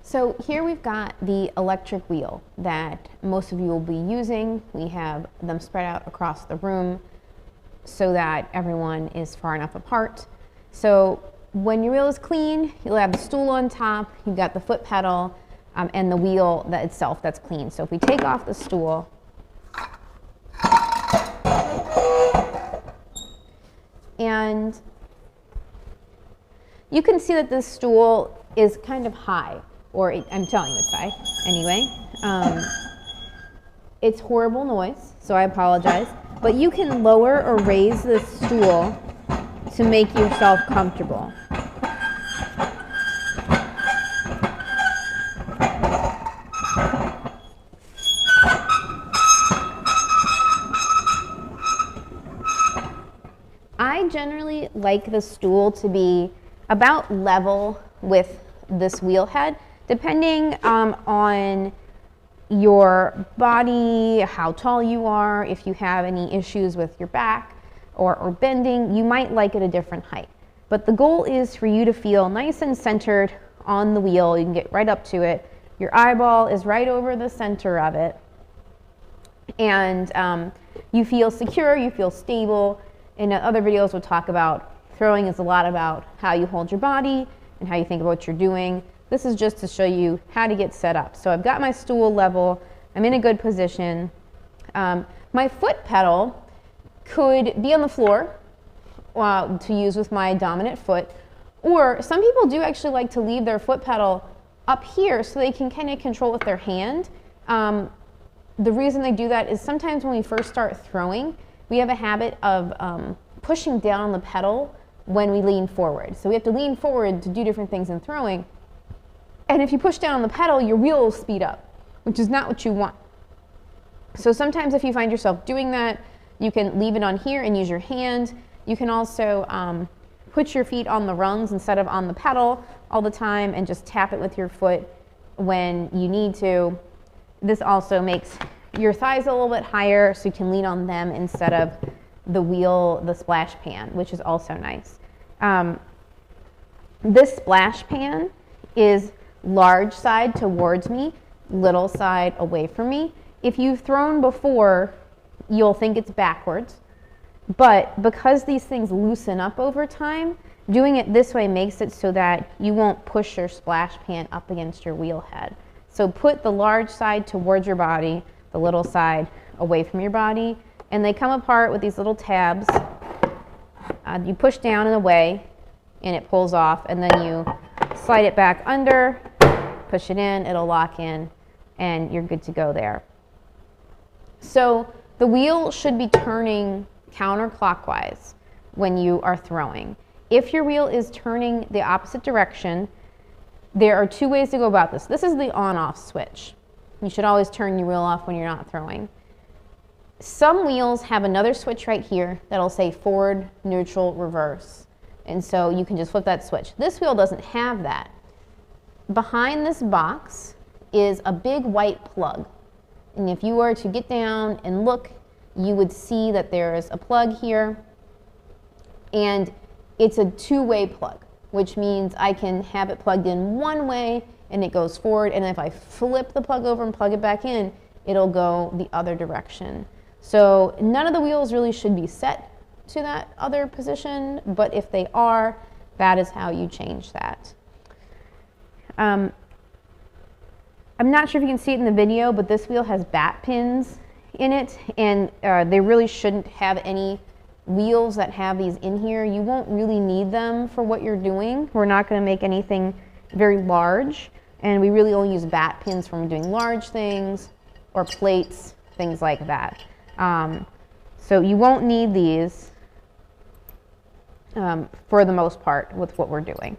So here we've got the electric wheel that most of you will be using. We have them spread out across the room so that everyone is far enough apart. So when your wheel is clean, you'll have the stool on top, you've got the foot pedal, and the wheel itself that's clean. So if we take off the stool, and you can see that this stool is kind of high, or I'm telling you it's high anyway. It's horrible noise, so I apologize. But you can lower or raise this stool to make yourself comfortable. I generally like the stool to be about level with this wheel head, depending on your body, how tall you are, if you have any issues with your back or bending, you might like it a different height. But the goal is for you to feel nice and centered on the wheel. You can get right up to it. Your eyeball is right over the center of it. And you feel secure, you feel stable. In other videos we'll talk about throwing is a lot about how you hold your body and how you think about what you're doing. This is just to show you how to get set up. So I've got my stool level, I'm in a good position. My foot pedal could be on the floor to use with my dominant foot, or some people do actually like to leave their foot pedal up here so they can kind of control with their hand. The reason they do that is sometimes when we first start throwing, we have a habit of pushing down on the pedal when we lean forward. So we have to lean forward to do different things in throwing. And if you push down on the pedal, your wheel will speed up, which is not what you want. So sometimes if you find yourself doing that, you can leave it on here and use your hand. You can also put your feet on the rungs instead of on the pedal all the time and just tap it with your foot when you need to. This also makes your thighs a little bit higher so you can lean on them instead of the wheel, the splash pan, which is also nice. This splash pan is large side towards me, little side away from me. If you've thrown before, you'll think it's backwards. But because these things loosen up over time, doing it this way makes it so that you won't push your splash pan up against your wheel head. So put the large side towards your body, the little side away from your body, and they come apart with these little tabs. You push down and away, and it pulls off, and then you slide it back under, push it in, it'll lock in, and you're good to go there. So the wheel should be turning counterclockwise when you are throwing. If your wheel is turning the opposite direction, there are two ways to go about this. This is the on-off switch. You should always turn your wheel off when you're not throwing. Some wheels have another switch right here that'll say forward, neutral, reverse. And so you can just flip that switch. This wheel doesn't have that. Behind this box is a big white plug. And if you were to get down and look, you would see that there is a plug here. And it's a two-way plug, which means I can have it plugged in one way and it goes forward. And if I flip the plug over and plug it back in, it'll go the other direction. So none of the wheels really should be set to that other position, but if they are, that is how you change that. I'm not sure if you can see it in the video, but this wheel has bat pins in it, and they really shouldn't have any wheels that have these in here. You won't really need them for what you're doing. We're not going to make anything very large, and we really only use bat pins when we're doing large things or plates, things like that. So you won't need these for the most part with what we're doing.